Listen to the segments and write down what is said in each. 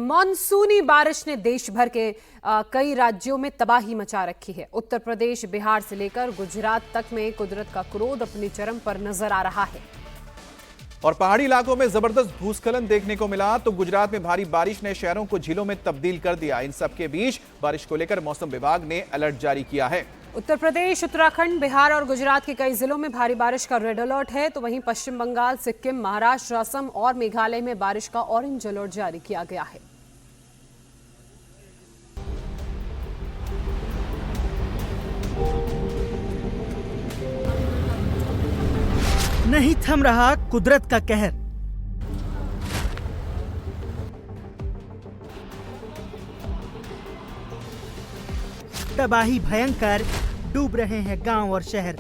मॉनसूनी बारिश ने देश भर के कई राज्यों में तबाही मचा रखी है। उत्तर प्रदेश, बिहार से लेकर गुजरात तक में कुदरत का क्रोध अपनी चरम पर नजर आ रहा है। और पहाड़ी इलाकों में जबरदस्त भूस्खलन देखने को मिला तो गुजरात में भारी बारिश ने शहरों को झीलों में तब्दील कर दिया। इन सब के बीच बारिश को लेकर मौसम विभाग ने अलर्ट जारी किया है। उत्तर प्रदेश, उत्तराखंड, बिहार और गुजरात के कई जिलों में भारी बारिश का रेड अलर्ट है, तो वहीं पश्चिम बंगाल, सिक्किम, महाराष्ट्र, असम और मेघालय में बारिश का ऑरेंज अलर्ट जारी किया गया है। नहीं थम रहा कुदरत का कहर। तबाही भयंकर, डूब रहे हैं गांव और शहर।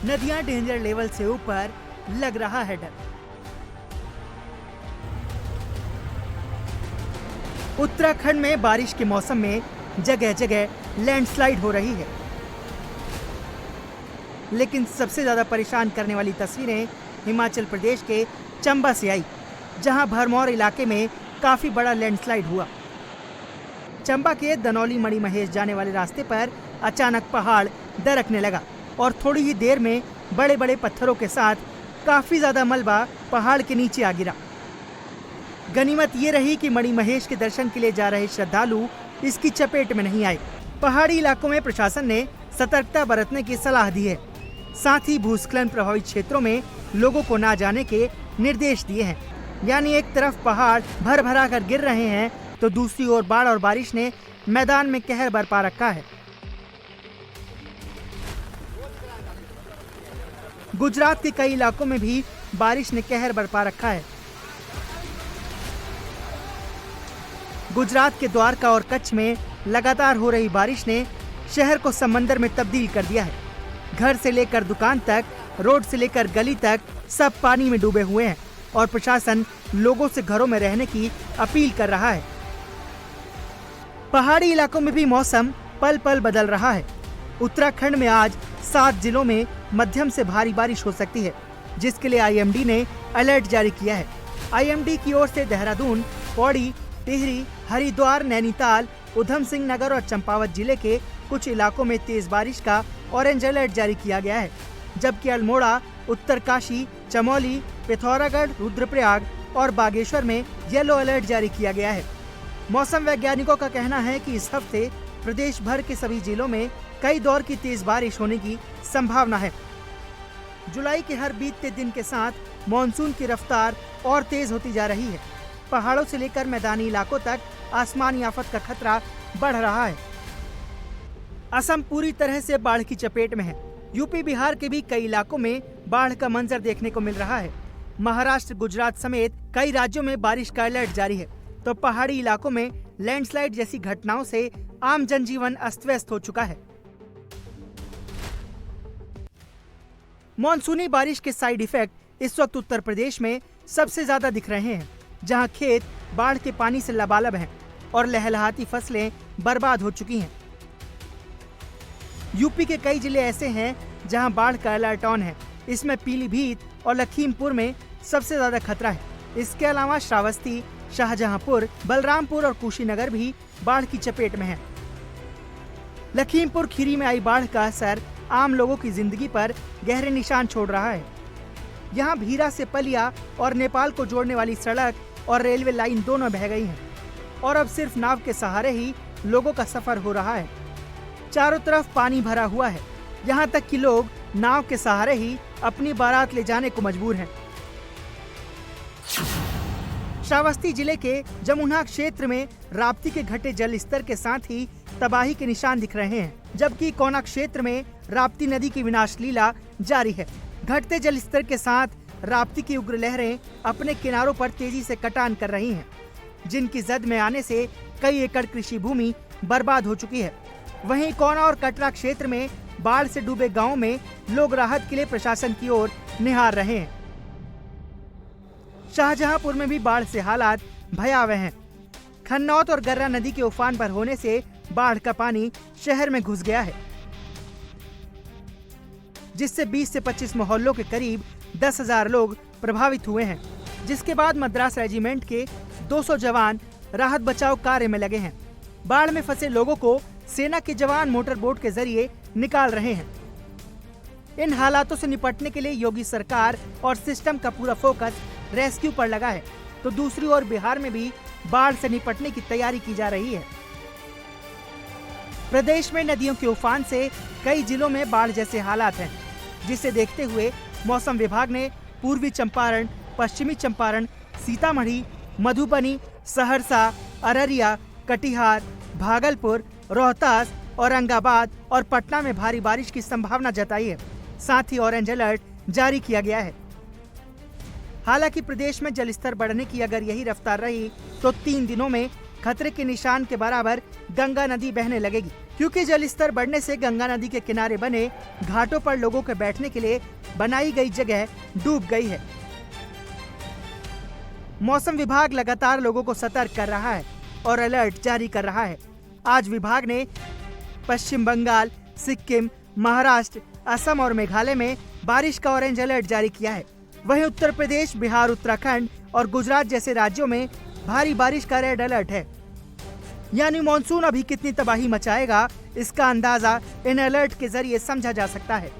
नदियां डेंजर लेवल से ऊपर, लग रहा है डर। उत्तराखंड में बारिश के मौसम में जगह जगह लैंडस्लाइड हो रही है, लेकिन सबसे ज्यादा परेशान करने वाली तस्वीरें हिमाचल प्रदेश के चंबा से आई, जहां भरमौर इलाके में काफी बड़ा लैंडस्लाइड हुआ। चंबा के दनौली मणिमहेश जाने वाले रास्ते पर अचानक पहाड़ दरकने लगा और थोड़ी ही देर में बड़े बड़े पत्थरों के साथ काफी ज्यादा मलबा पहाड़ के नीचे आ गिरा। गनीमत ये रही कि मणिमहेश के दर्शन के लिए जा रहे श्रद्धालु इसकी चपेट में नहीं आए। पहाड़ी इलाकों में प्रशासन ने सतर्कता बरतने की सलाह दी है, साथ ही भूस्खलन प्रभावित क्षेत्रों में लोगों को ना जाने के निर्देश दिए हैं। यानी एक तरफ पहाड़ भर भरा कर गिर रहे हैं, तो दूसरी ओर बाढ़ और बारिश ने मैदान में कहर बरपा रखा है। गुजरात के कई इलाकों में भी बारिश ने कहर बरपा रखा है। गुजरात के द्वारका और कच्छ में लगातार हो रही बारिश ने शहर को समंदर में तब्दील कर दिया है। घर से लेकर दुकान तक, रोड से लेकर गली तक सब पानी में डूबे हुए हैं और प्रशासन लोगों से घरों में रहने की अपील कर रहा है। पहाड़ी इलाकों में भी मौसम पल पल बदल रहा है। उत्तराखंड में आज 7 जिलों में मध्यम से भारी बारिश हो सकती है, जिसके लिए आईएमडी ने अलर्ट जारी किया है। आईएमडी की ओर से देहरादून, पौड़ी, टिहरी, हरिद्वार, नैनीताल, उधम सिंह नगर और चंपावत जिले के कुछ इलाकों में तेज बारिश का ऑरेंज अलर्ट जारी किया गया है, जबकि अल्मोड़ा, उत्तरकाशी, चमोली, पिथौरागढ़, रुद्रप्रयाग और बागेश्वर में येलो अलर्ट जारी किया गया है। मौसम वैज्ञानिकों का कहना है कि इस हफ्ते प्रदेश भर के सभी जिलों में कई दौर की तेज बारिश होने की संभावना है। जुलाई के हर बीतते दिन के साथ मॉनसून की रफ्तार और तेज होती जा रही है। पहाड़ों से लेकर मैदानी इलाकों तक आसमानी आफत का खतरा बढ़ रहा है। असम पूरी तरह से बाढ़ की चपेट में है। यूपी, बिहार के भी कई इलाकों में बाढ़ का मंजर देखने को मिल रहा है। महाराष्ट्र, गुजरात समेत कई राज्यों में बारिश का अलर्ट जारी है, तो पहाड़ी इलाकों में लैंडस्लाइड जैसी घटनाओं से आम जनजीवन अस्त व्यस्त हो चुका है। मॉनसूनी बारिश के साइड इफेक्ट इस वक्त उत्तर प्रदेश में सबसे ज्यादा दिख रहे हैं, जहां खेत बाढ़ के पानी से लबालब हैं और लहलहाती फसलें बर्बाद हो चुकी हैं। यूपी के कई जिले ऐसे हैं जहां बाढ़ का अलर्ट ऑन है। इसमें पीलीभीत और लखीमपुर में सबसे ज्यादा खतरा है। इसके अलावा श्रावस्ती, शाहजहांपुर, बलरामपुर और कुशीनगर भी बाढ़ की चपेट में है। लखीमपुर खीरी में आई बाढ़ का असर आम लोगों की जिंदगी पर गहरे निशान छोड़ रहा है। यहाँ भीरा से पलिया और नेपाल को जोड़ने वाली सड़क और रेलवे लाइन दोनों बह गई हैं और अब सिर्फ नाव के सहारे ही लोगों का सफर हो रहा है। चारों तरफ पानी भरा हुआ है, यहाँ तक कि लोग नाव के सहारे ही अपनी बारात ले जाने को मजबूर हैं। श्रावस्ती जिले के जमुना क्षेत्र में राप्ती के घटे जल स्तर के साथ ही तबाही के निशान दिख रहे हैं, जबकि कोना क्षेत्र में राप्ती नदी की विनाश लीला जारी है। घटते जल स्तर के साथ राप्ती की उग्र लहरें अपने किनारों पर तेजी से कटान कर रही हैं, जिनकी जद में आने से कई एकड़ कृषि भूमि बर्बाद हो चुकी है। वहीं कोना और कटरा क्षेत्र में बाढ़ से डूबे गांवों में लोग राहत के लिए प्रशासन की ओर निहार रहे हैं। शाहजहांपुर में भी बाढ़ से हालात भयावह हैं। खन्नौत और गर्रा नदी के उफान पर होने से बाढ़ का पानी शहर में घुस गया है, जिससे 20 से 25 मोहल्लों के करीब 10,000 लोग प्रभावित हुए हैं, जिसके बाद मद्रास रेजिमेंट के 200 जवान राहत बचाव कार्य में लगे हैं। बाढ़ में फंसे लोगों को सेना के जवान मोटर बोट के जरिए निकाल रहे हैं। इन हालातों से निपटने के लिए योगी सरकार और सिस्टम का पूरा फोकस रेस्क्यू पर लगा है, तो दूसरी ओर बिहार में भी बाढ़ से निपटने की तैयारी की जा रही है। प्रदेश में नदियों के उफान से कई जिलों में बाढ़ जैसे हालात हैं, जिसे देखते हुए मौसम विभाग ने पूर्वी चंपारण, पश्चिमी चंपारण, सीतामढ़ी, मधुबनी, सहरसा, अररिया, कटिहार, भागलपुर, रोहतास, औरंगाबाद और पटना में भारी बारिश की संभावना जताई है। साथ ही ऑरेंज अलर्ट जारी किया गया है। हालांकि प्रदेश में जलस्तर बढ़ने की अगर यही रफ्तार रही तो 3 दिनों में खतरे के निशान के बराबर गंगा नदी बहने लगेगी, क्योंकि जलस्तर बढ़ने से गंगा नदी के किनारे बने घाटों पर लोगों के बैठने के लिए बनाई गई जगह डूब गई है। मौसम विभाग लगातार लोगों को सतर्क कर रहा है और अलर्ट जारी कर रहा है। आज विभाग ने पश्चिम बंगाल, सिक्किम, महाराष्ट्र, असम और मेघालय में बारिश का ऑरेंज अलर्ट जारी किया है। वहीं उत्तर प्रदेश, बिहार, उत्तराखंड और गुजरात जैसे राज्यों में भारी बारिश का रेड अलर्ट है। यानी मॉनसून अभी कितनी तबाही मचाएगा, इसका अंदाजा इन अलर्ट के जरिए समझा जा सकता है।